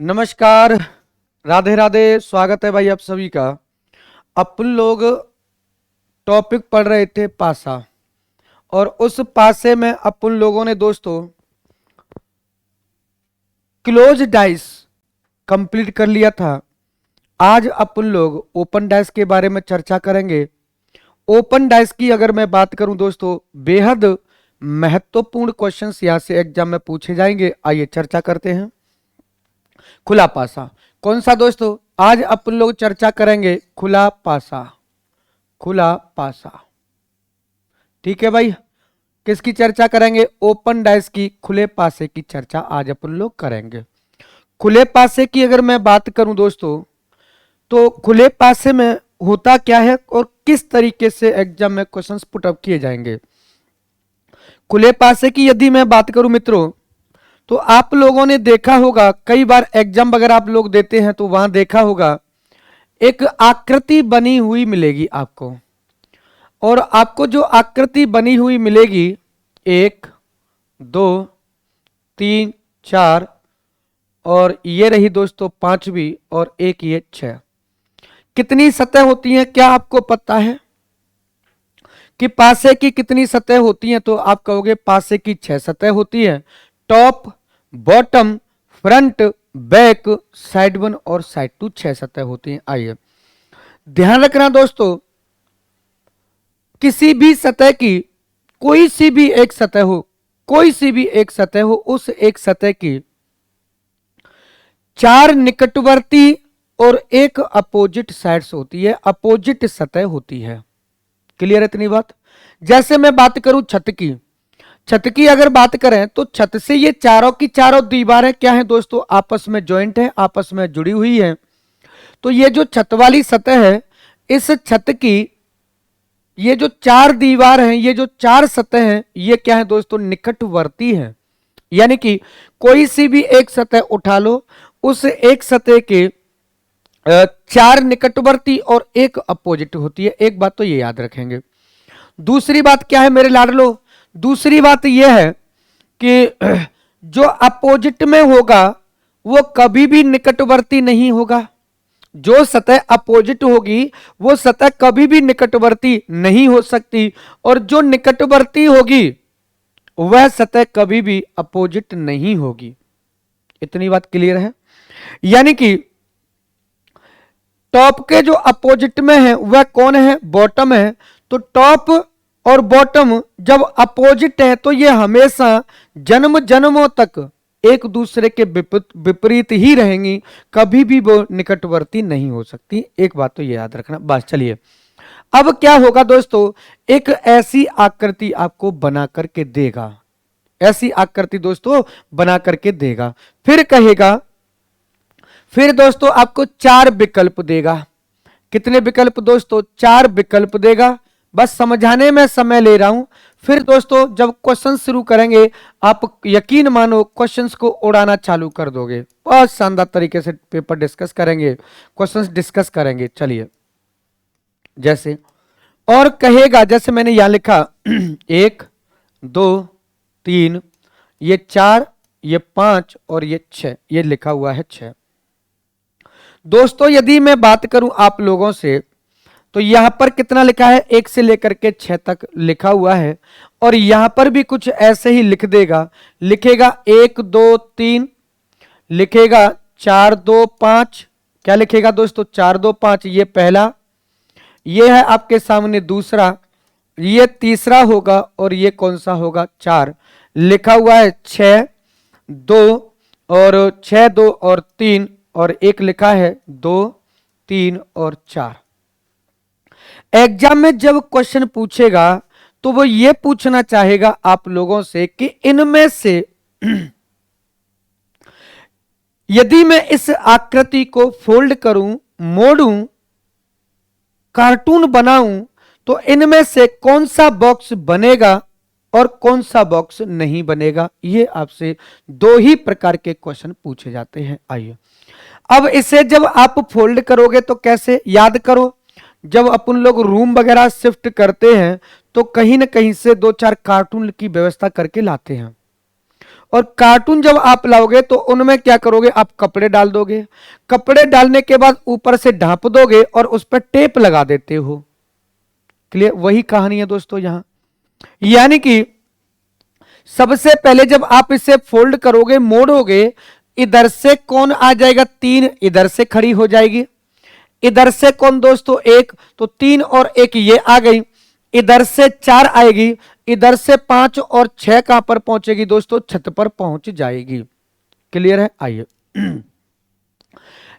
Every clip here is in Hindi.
नमस्कार, राधे राधे। स्वागत है भाई आप सभी का। अपन लोग टॉपिक पढ़ रहे थे पासा, और उस पासे में अपन लोगों ने दोस्तों क्लोज डाइस कंप्लीट कर लिया था। आज अपन लोग ओपन डाइस के बारे में चर्चा करेंगे। ओपन डाइस की अगर मैं बात करूं दोस्तों, बेहद महत्वपूर्ण क्वेश्चंस यहां से एग्जाम में पूछे जाएंगे। आइए चर्चा करते हैं। खुला पासा कौन सा दोस्तों? आज अपन लोग चर्चा करेंगे खुला पासा। खुला पासा, ठीक है भाई। किसकी चर्चा करेंगे? ओपन डाइस की खुले पासे की चर्चा आज अपन लोग करेंगे। खुले पासे की अगर मैं बात करूं दोस्तों, तो खुले पासे में होता क्या है और किस तरीके से एग्जाम में क्वेश्चंस पुट अप किए जाएंगे। खुले पासे की यदि मैं बात करूं मित्रों, तो आप लोगों ने देखा होगा, कई बार एग्जाम वगैरह आप लोग देते हैं तो वहां देखा होगा, एक आकृति बनी हुई मिलेगी आपको। और आपको जो आकृति बनी हुई मिलेगी, 1 2 3 4 और ये रही दोस्तों 5वीं, और एक ये 6। कितनी सतह होती हैं क्या आपको पता है कि पासे की कितनी सतह होती हैं? तो आप कहोगे पासे की 6 सतह होती है। Top, bottom, front, back, side 1 और साइड 2 6 सतह होती हैं। आइए ध्यान रखना दोस्तों, किसी भी सतह की कोई सी भी एक सतह हो, कोई सी भी एक सतह हो, उस एक सतह की 4 निकटवर्ती और एक अपोजिट साइड्स होती है, अपोजिट सतह होती है। क्लियर है इतनी बात? जैसे मैं बात करूं छत की, छत की अगर बात करें तो छत से ये चारों की चारों दीवारें क्या है दोस्तों? आपस में ज्वाइंट है, आपस में जुड़ी हुई है। तो ये जो छत वाली सतह है, इस छत की ये जो 4 दीवार हैं, ये जो 4 सतह हैं, ये क्या है दोस्तों? निकटवर्ती है। यानी कि कोई सी भी एक सतह उठा लो, उस एक सतह के 4 निकटवर्ती और एक अपोजिट होती है। एक बात तो ये याद रखेंगे। दूसरी बात क्या है मेरे लाडलो? दूसरी बात यह है कि जो अपोजिट में होगा वो कभी भी निकटवर्ती नहीं होगा। जो सतह अपोजिट होगी वो सतह कभी भी निकटवर्ती नहीं हो सकती, और जो निकटवर्ती होगी वह सतह कभी भी अपोजिट नहीं होगी। इतनी बात क्लियर है? यानी कि टॉप के जो अपोजिट में है वह कौन है? बॉटम है। तो टॉप और बॉटम जब अपोजिट है तो ये हमेशा जन्म जन्मों तक एक दूसरे के विपरीत ही रहेंगी, कभी भी वो निकटवर्ती नहीं हो सकती। एक बात तो ये याद रखना। बस चलिए, अब क्या होगा दोस्तों, एक ऐसी आकृति आपको बना करके देगा, ऐसी आकृति दोस्तों बना करके देगा। फिर कहेगा, फिर दोस्तों आपको 4 विकल्प देगा। कितने विकल्प दोस्तों? 4 विकल्प देगा। बस समझाने में समय ले रहा हूं। फिर दोस्तों जब क्वेश्चन शुरू करेंगे, आप यकीन मानो क्वेश्चंस को उड़ाना चालू कर दोगे। बहुत शानदार तरीके से पेपर डिस्कस करेंगे, क्वेश्चंस डिस्कस करेंगे। चलिए, जैसे और कहेगा, जैसे मैंने यहां लिखा 1 2 3, ये 4, ये 5 और ये 6, ये लिखा हुआ है 6। दोस्तों यदि मैं बात करूं आप लोगों से, तो यहां पर कितना लिखा है? 1 से लेकर के 6 तक लिखा हुआ है। और यहां पर भी कुछ ऐसे ही लिख देगा, लिखेगा 1 2 3, लिखेगा 4 2 5। क्या लिखेगा दोस्तों? 4 2 5, ये पहला, ये है आपके सामने दूसरा, ये तीसरा होगा, और ये कौन सा होगा? 4। लिखा हुआ है 6 2 और 6 2 और 3, और एक लिखा है 2 3 और 4। एग्जाम में जब क्वेश्चन पूछेगा तो वो ये पूछना चाहेगा आप लोगों से कि इनमें से यदि मैं इस आकृति को फोल्ड करूं, मोड़ूं, कार्टून बनाऊं, तो इनमें से कौन सा बॉक्स बनेगा और कौन सा बॉक्स नहीं बनेगा। ये आपसे 2 ही प्रकार के क्वेश्चन पूछे जाते हैं। आइए, अब इसे जब आप फोल्ड करोगे तो कैसे? याद करो, जब अपन लोग रूम वगैरह शिफ्ट करते हैं तो कहीं ना कहीं से 2-4 कार्टून की व्यवस्था करके लाते हैं, और कार्टून जब आप लाओगे तो उनमें क्या करोगे, आप कपड़े डाल दोगे, कपड़े डालने के बाद ऊपर से ढांप दोगे और उस पर टेप लगा देते हो। क्लियर, वही कहानी है दोस्तों यहां। यानी कि सबसे पहले जब आप इसे फोल्ड करोगे, मोड़ोगे, इधर से कौन आ जाएगा, 3 इधर से खड़ी हो जाएगी, इधर से कौन दोस्तों 1, तो 3 और 1 ये आ गई, इधर से 4 आएगी, इधर से 5 और 6 कहां पर पहुंचेगी दोस्तों, छत पर पहुंच जाएगी। क्लियर है। आइए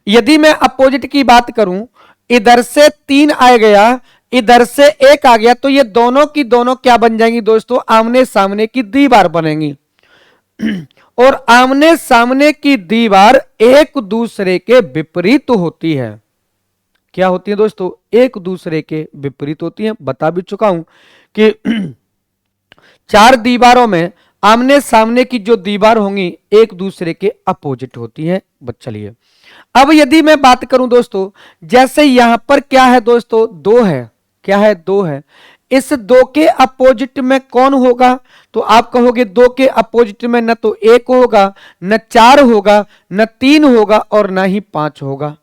यदि मैं अपोजिट की बात करूं, इधर से 3 आ गया, इधर से 1 आ गया, तो ये दोनों की दोनों क्या बन जाएंगी दोस्तों, आमने सामने की दीवार बनेंगी। और आमने सामने की दीवार एक दूसरे के विपरीत होती है। क्या होती है दोस्तों, एक दूसरे के विपरीत होती है। बता भी चुका हूं कि 4 दीवारों में आमने सामने की जो दीवार होंगी एक दूसरे के अपोजिट होती है। चलिए अब यदि मैं बात करूं दोस्तों, जैसे यहां पर क्या है दोस्तों, 2 है, क्या है, 2 है, इस 2 के अपोजिट में कौन होगा, तो आप कहोगे 2 के अपोजिट में न तो 1 होगा, न 4 होगा, न 3 होगा और न ही 5 होगा।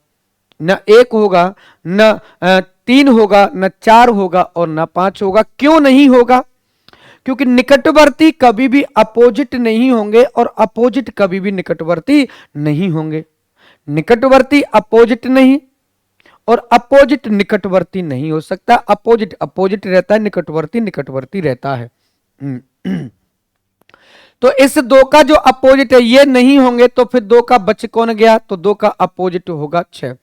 न 1 होगा, न 3 होगा, न 4 होगा और न 5 होगा। क्यों नहीं होगा, क्योंकि निकटवर्ती कभी भी अपोजिट नहीं होंगे और अपोजिट कभी भी निकटवर्ती नहीं होंगे। निकटवर्ती अपोजिट नहीं और अपोजिट निकटवर्ती नहीं हो सकता। अपोजिट अपोजिट रहता है, निकटवर्ती निकटवर्ती रहता है। तो इस 2 का जो अपोजिट है ये नहीं होंगे, तो फिर 2 का बच कौन गया, तो 2 का अपोजिट होगा 6।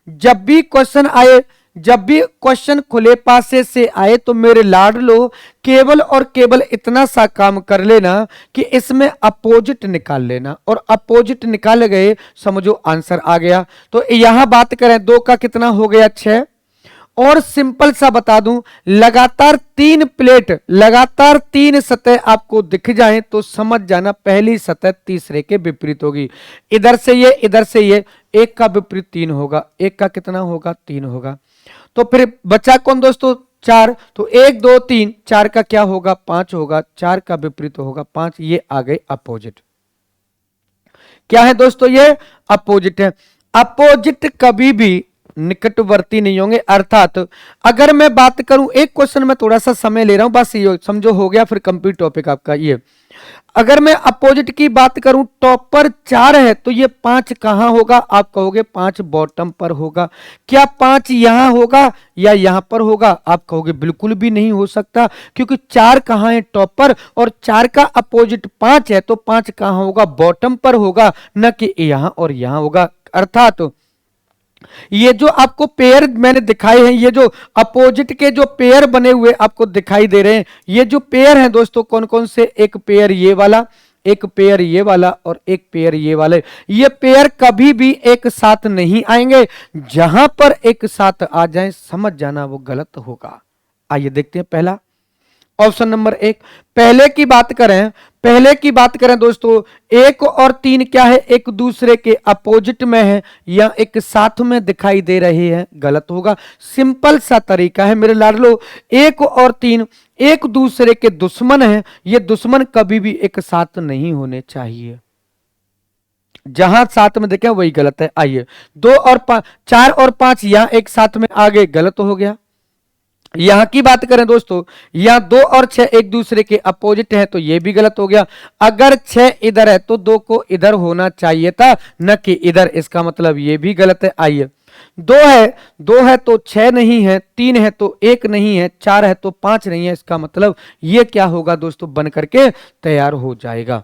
जब भी क्वेश्चन आए, जब भी क्वेश्चन खुले पासे से आए, तो मेरे लाडलो केवल और केवल इतना सा काम कर लेना कि इसमें अपोजिट निकाल लेना, और अपोजिट निकाल गए, समझो आंसर आ गया। तो यहां बात करें 2 का कितना हो गया, 6। और सिंपल सा बता दूं, लगातार 3 प्लेट, लगातार 3 सतह आपको दिख जाएं तो समझ जाना पहली सतह तीसरे के विपरीत होगी। इधर से ये, इधर से ये, एक का विपरीत 3 होगा, एक का कितना होगा, 3 होगा। तो फिर बचा कौन दोस्तों, 4। तो 1 2 3, 4 का क्या होगा, 5 होगा, 4 का विपरीत होगा 5। ये आ गए अपोजिट। क्या है दोस्तों, ये अपोजिट है। अपोजिट कभी भी निकटवर्ती नहीं होंगे। अर्थात अगर मैं बात करूं, एक क्वेश्चन में थोड़ा सा समय ले रहा हूं, बस ये समझो हो गया, फिर कंप्लीट टॉपिक आपका। ये अगर मैं अपोजिट की बात करूं, टॉप पर 4 है तो ये 5 कहां होगा, आप कहोगे 5 बॉटम पर होगा। क्या 5 यहां होगा या यहां पर होगा, आप कहोगे बिल्कुल भी नहीं हो सकता, क्योंकि 4 कहां है, टॉप पर, और 4 का अपोजिट 5 है, तो 5 कहां होगा, बॉटम पर होगा, न कि यहां और यहां होगा। अर्थात ये जो आपको पेयर मैंने दिखाए हैं, ये जो अपोजिट के जो पेयर बने हुए आपको दिखाई दे रहे हैं, ये जो पेयर हैं दोस्तों कौन कौन से, एक पेयर ये वाला, एक पेयर ये वाला और एक पेयर ये वाले। ये पेयर कभी भी एक साथ नहीं आएंगे। जहां पर एक साथ आ जाएं समझ जाना वो गलत होगा। आइए देखते हैं पहला ऑप्शन नंबर 1। पहले की बात करें, पहले की बात करें दोस्तों, 1 और 3 क्या है, एक दूसरे के अपोजिट में है या एक साथ में दिखाई दे रहे हैं, गलत होगा। सिंपल सा तरीका है मेरे लाडलो, 1 और 3 एक दूसरे के दुश्मन हैं, ये दुश्मन कभी भी एक साथ नहीं होने चाहिए। जहां साथ में देखें वही गलत है। आइए 2 और 5, 4 और 5 यहां एक साथ में आगे, गलत हो गया। यहां की बात करें दोस्तों, यहां 2 और 6 एक दूसरे के अपोजिट है, तो यह भी गलत हो गया। अगर 6 इधर है तो 2 को इधर होना चाहिए था, न कि इधर, इसका मतलब यह भी गलत है। आइए 2 है तो 6 नहीं है, 3 है तो 1 नहीं है, 4 है तो 5 नहीं है, इसका मतलब यह क्या होगा दोस्तों, बन करके तैयार हो जाएगा।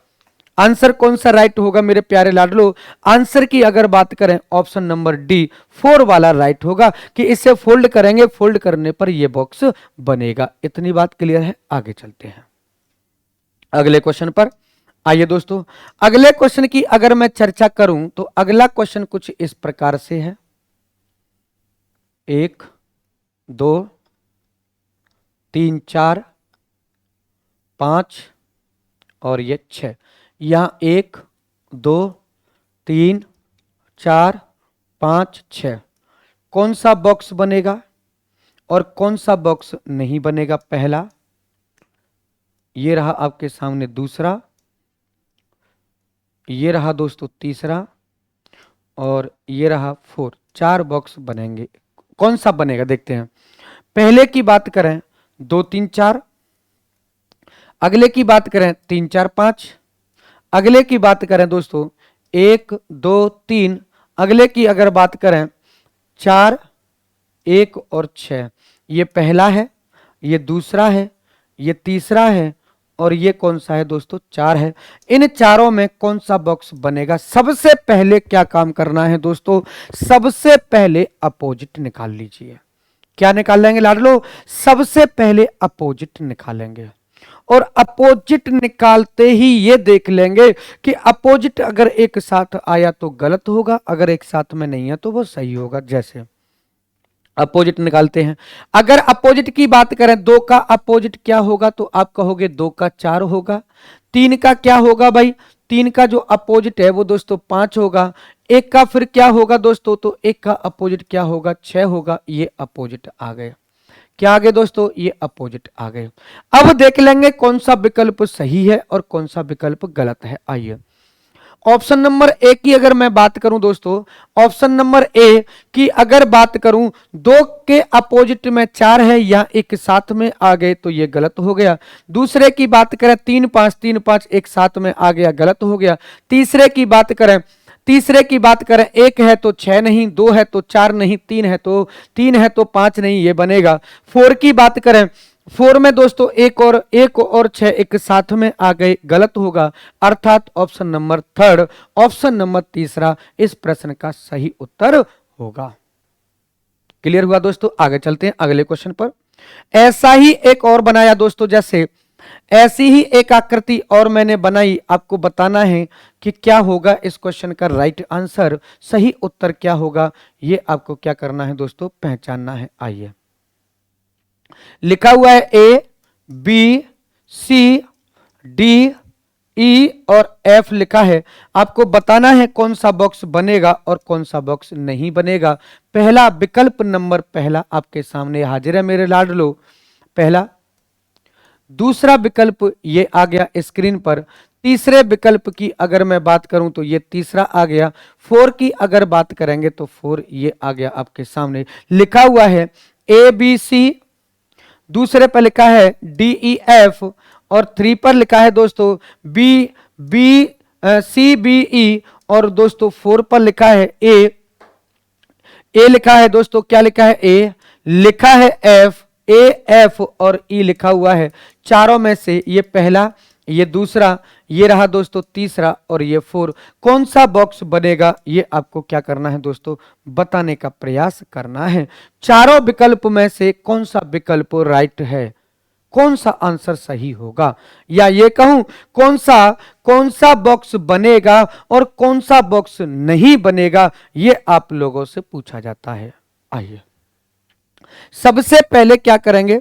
आंसर कौन सा राइट होगा मेरे प्यारे लाडलो, आंसर की अगर बात करें ऑप्शन नंबर डी 4 वाला राइट होगा, कि इसे फोल्ड करेंगे, फोल्ड करने पर यह बॉक्स बनेगा। इतनी बात क्लियर है। आगे चलते हैं अगले क्वेश्चन पर। आइए दोस्तों, अगले क्वेश्चन की अगर मैं चर्चा करूं तो अगला क्वेश्चन कुछ इस प्रकार से है, 1 2 3 4 5 और ये 6। यहां 1 2 3 4 5 6, कौन सा बॉक्स बनेगा और कौन सा बॉक्स नहीं बनेगा। पहला ये रहा आपके सामने, दूसरा ये रहा दोस्तों तीसरा और ये रहा 4, 4 बॉक्स बनेंगे। कौन सा बनेगा देखते हैं। पहले की बात करें 2 3 4, अगले की बात करें 3 4 5, अगले की बात करें दोस्तों 1 2 3, अगले की अगर बात करें 4 1 और 6। ये पहला है, ये दूसरा है, ये तीसरा है और ये कौन सा है दोस्तों 4 है। इन चारों में कौन सा बॉक्स बनेगा। सबसे पहले क्या काम करना है दोस्तों, सबसे पहले अपोजिट निकाल लीजिए। क्या निकाल लेंगे लाडलो, सबसे पहले अपोजिट निकालेंगे और अपोजिट निकालते ही ये देख लेंगे कि अपोजिट अगर एक साथ आया तो गलत होगा, अगर एक साथ में नहीं है तो वो सही होगा। जैसे अपोजिट निकालते हैं, अगर अपोजिट की बात करें 2 का अपोजिट क्या होगा तो आप कहोगे 2 का 4 होगा। 3 का क्या होगा भाई, 3 का जो अपोजिट है वो दोस्तों 5 होगा। 1 का फिर क्या होगा दोस्तों, तो 1 का अपोजिट क्या होगा 6 होगा। ये अपोजिट आ गए। क्या आ गए दोस्तों, ये अपोजिट आ गए। अब देख लेंगे कौन सा विकल्प सही है और कौन सा विकल्प गलत है। आइए ऑप्शन नंबर ए की अगर मैं बात करूं दोस्तों, ऑप्शन नंबर ए की अगर बात करूं 2 के अपोजिट में 4 है या एक साथ में आ गए तो ये गलत हो गया। दूसरे की बात करें 3 5 3 5 एक साथ में आ गया, गलत हो गया। तीसरे की बात करें 1 है तो 6 नहीं, 2 है तो 4 नहीं, 3 है तो 5 नहीं, ये बनेगा। 4 की बात करें 4 में दोस्तों 1 और 6 एक साथ में आ गए, गलत होगा। अर्थात ऑप्शन नंबर 3, ऑप्शन नंबर 3 इस प्रश्न का सही उत्तर होगा। क्लियर हुआ दोस्तों, आगे चलते हैं अगले क्वेश्चन पर। ऐसा ही एक और बनाया दोस्तों, जैसे ऐसी ही एक आकृति और मैंने बनाई, आपको बताना है कि क्या होगा इस क्वेश्चन का राइट आंसर, सही उत्तर क्या होगा, ये आपको क्या करना है दोस्तों, पहचानना है। आइए लिखा हुआ है ए बी सी डी ई और एफ लिखा है। आपको बताना है कौन सा बॉक्स बनेगा और कौन सा बॉक्स नहीं बनेगा। पहला विकल्प नंबर पहला आपके सामने हाजिर है मेरे लाडलो, पहला। दूसरा विकल्प ये आ गया स्क्रीन पर। तीसरे विकल्प की अगर मैं बात करूं तो ये तीसरा आ गया। 4 की अगर बात करेंगे तो 4 ये आ गया आपके सामने। लिखा हुआ है ए बी सी, दूसरे पर लिखा है डी ई एफ और 3 पर लिखा है दोस्तों बी सी बी ई और दोस्तों 4 पर लिखा है ए लिखा है दोस्तों, क्या लिखा है ए लिखा है एफ, ए एफ और ई लिखा हुआ है। चारों में से ये पहला, ये दूसरा, ये रहा दोस्तों तीसरा और ये 4, कौन सा बॉक्स बनेगा ये आपको क्या करना है दोस्तों, बताने का प्रयास करना है। चारों विकल्प में से कौन सा विकल्प राइट है, कौन सा आंसर सही होगा, या ये कहूं कौन सा बॉक्स बनेगा और कौन सा बॉक्स नहीं बनेगा, ये आप लोगों से पूछा जाता है। आइए सबसे पहले क्या करेंगे,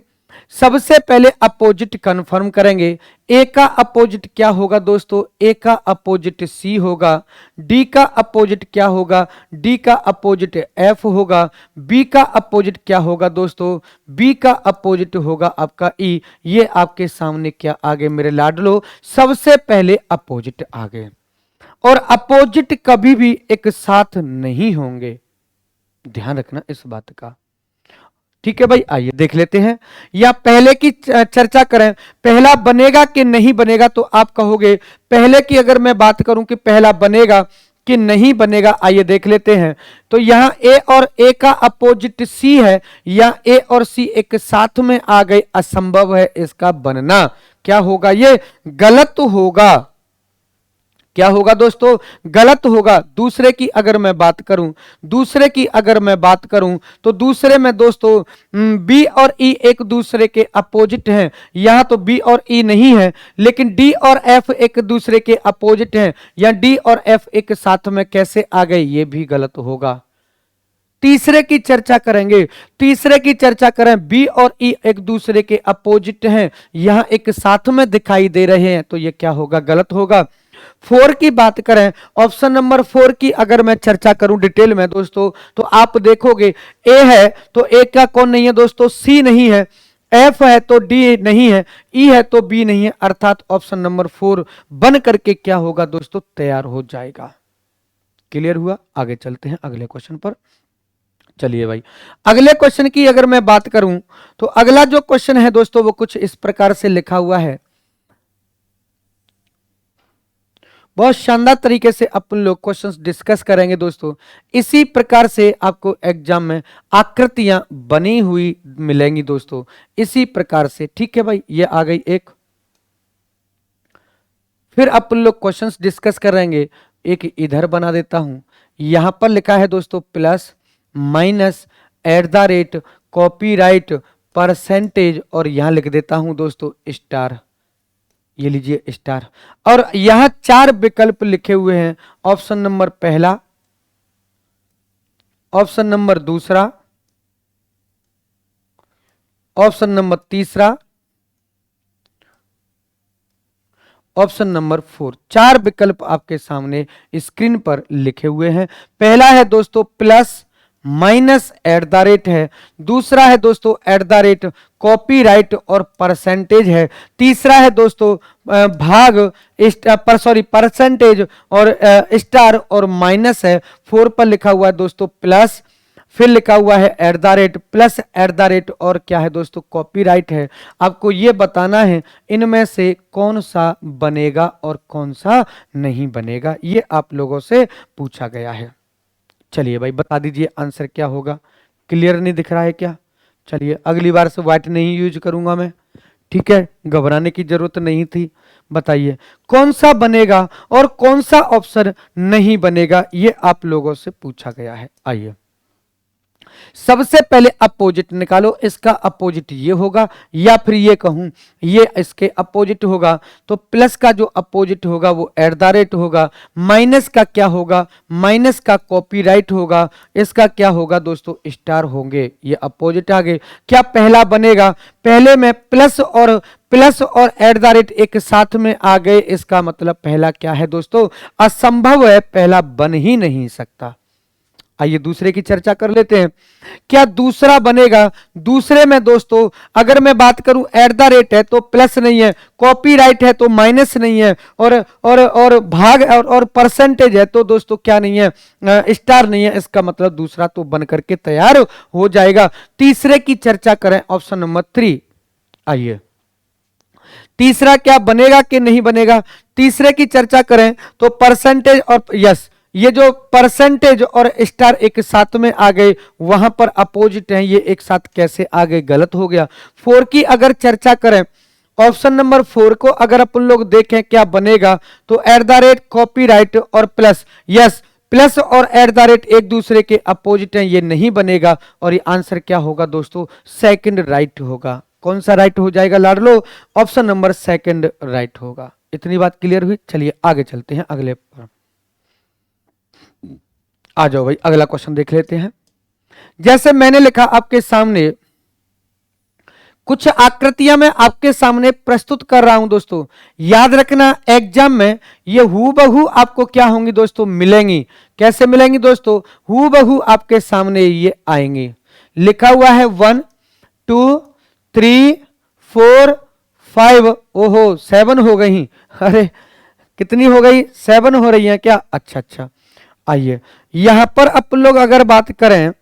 सबसे पहले अपोजिट कंफर्म करेंगे। ए का अपोजिट क्या होगा दोस्तों, ए का अपोजिट सी होगा। डी का अपोजिट क्या होगा, डी का अपोजिट एफ होगा। बी का अपोजिट क्या होगा दोस्तों, बी का अपोजिट होगा आपका ई। ये आपके सामने क्या आ गए मेरे लाडलो, सबसे पहले अपोजिट आ गए। और अपोजिट कभी भी एक साथ नहीं होंगे, ध्यान रखना इस बात का, ठीक है भाई। आइए देख लेते हैं, या पहले की चर्चा करें, पहला बनेगा कि नहीं बनेगा, तो आप कहोगे पहले की अगर मैं बात करूं कि पहला बनेगा कि नहीं बनेगा, आइए देख लेते हैं। तो यहां ए और ए का अपोजिट सी है, या ए और सी एक साथ में आ गए, असंभव है इसका बनना। क्या होगा, ये गलत होगा। क्या होगा दोस्तों, गलत होगा। दूसरे की अगर मैं बात करूं, तो दूसरे में दोस्तों बी और ई एक दूसरे के अपोजिट हैं। यहां तो बी और ई नहीं है, लेकिन डी और एफ एक दूसरे के अपोजिट हैं, या डी और एफ एक साथ में कैसे आ गए, ये भी गलत होगा। तीसरे की चर्चा करें, बी और ई एक दूसरे के अपोजिट हैं, यहां एक साथ में दिखाई दे रहे हैं, तो ये क्या होगा, गलत होगा। 4 की बात करें, ऑप्शन नंबर 4 की अगर मैं चर्चा करूं डिटेल में दोस्तों, तो आप देखोगे ए है तो ए का कौन नहीं है दोस्तों, सी नहीं है। एफ है तो डी नहीं है, ई है तो बी नहीं है, अर्थात ऑप्शन नंबर 4 बन करके क्या होगा दोस्तों, तैयार हो जाएगा। क्लियर हुआ? आगे चलते हैं अगले क्वेश्चन पर। चलिए भाई, अगले क्वेश्चन की अगर मैं बात करूं तो अगला जो क्वेश्चन है दोस्तों वो कुछ इस प्रकार से लिखा हुआ है। बहुत शानदार तरीके से अपन लोग क्वेश्चंस डिस्कस करेंगे दोस्तों। इसी प्रकार से आपको एग्जाम में आकृतियां बनी हुई मिलेंगी दोस्तों, इसी प्रकार से। ठीक है भाई, ये आ गई एक। फिर अपन लोग क्वेश्चंस डिस्कस करेंगे। एक इधर बना देता हूं, यहां पर लिखा है दोस्तों प्लस माइनस @ कॉपीराइट परसेंटेज, और यहां लिख देता हूं दोस्तों स्टार। ये लीजिए स्टार, और यहां 4 विकल्प लिखे हुए हैं। ऑप्शन नंबर पहला, ऑप्शन नंबर दूसरा, ऑप्शन नंबर तीसरा, ऑप्शन नंबर 4। 4 विकल्प आपके सामने स्क्रीन पर लिखे हुए हैं। पहला है दोस्तों प्लस माइनस @ है, दूसरा है दोस्तों @ कॉपीराइट और परसेंटेज है, तीसरा है दोस्तों भाग परसेंटेज और स्टार और माइनस है। 4 पर लिखा हुआ है दोस्तों प्लस, फिर लिखा हुआ है @ प्लस @ और क्या है दोस्तों, कॉपीराइट है। आपको ये बताना है इनमें से कौन सा बनेगा और कौन सा नहीं बनेगा, ये आप लोगों से पूछा गया है। चलिए भाई बता दीजिए आंसर क्या होगा। क्लियर नहीं दिख रहा है क्या? चलिए अगली बार से व्हाइट नहीं यूज करूंगा मैं, ठीक है, घबराने की जरूरत नहीं थी। बताइए कौन सा बनेगा और कौन सा ऑप्शन नहीं बनेगा, ये आप लोगों से पूछा गया है। आइए सबसे पहले अपोजिट निकालो। इसका अपोजिट ये होगा, या फिर ये कहूं ये इसके अपोजिट होगा। तो प्लस का जो अपोजिट होगा वो @ होगा, माइनस का क्या होगा, माइनस का कॉपीराइट होगा, इसका क्या होगा दोस्तों, स्टार होंगे। ये अपोजिट आ गए। क्या पहला बनेगा? पहले में प्लस और @ एक साथ में आ गए, इसका मतलब पहला क्या है दोस्तों, असंभव है, पहला बन ही नहीं सकता। आइए दूसरे की चर्चा कर लेते हैं। क्या दूसरा बनेगा? दूसरे में दोस्तों अगर मैं बात करूं @ है तो प्लस नहीं है, कॉपीराइट है तो माइनस नहीं है, और भाग और परसेंटेज है तो दोस्तों क्या नहीं है, स्टार नहीं है। इसका मतलब दूसरा तो बन करके तैयार हो जाएगा। तीसरे की चर्चा करें, ऑप्शन नंबर 3। आइए तीसरा क्या बनेगा कि नहीं बनेगा, तीसरे की चर्चा करें तो परसेंटेज और यस, ये जो परसेंटेज और स्टार एक साथ में आ गए, वहां पर अपोजिट हैं, ये एक साथ कैसे आ गए, गलत हो गया। 4 की अगर चर्चा करें, ऑप्शन नंबर 4 को अगर अपन लोग देखें क्या बनेगा, तो @ कॉपीराइट और प्लस, यस प्लस और @ एक दूसरे के अपोजिट हैं, ये नहीं बनेगा। और ये आंसर क्या होगा दोस्तों, सेकंड राइट होगा। कौन सा राइट हो जाएगा लाडलो? ऑप्शन नंबर सेकंड राइट होगा। इतनी बात क्लियर हुई। चलिए आगे चलते हैं अगले पर। आ जाओ भाई अगला क्वेश्चन देख लेते हैं। जैसे मैंने लिखा आपके सामने कुछ आकृतियां मैं आपके सामने प्रस्तुत कर रहा हूं दोस्तों। याद रखना एग्जाम में ये हूबहू आपको क्या होंगी दोस्तों, मिलेंगी। कैसे मिलेंगी दोस्तों? हूबहू आपके सामने ये आएंगी। लिखा हुआ है 1 2 3 4 5, ओहो 7 हो गई। अरे कितनी हो गई, 7 हो रही है क्या? अच्छा अच्छा। आइए यहां पर आप लोग अगर बात करें,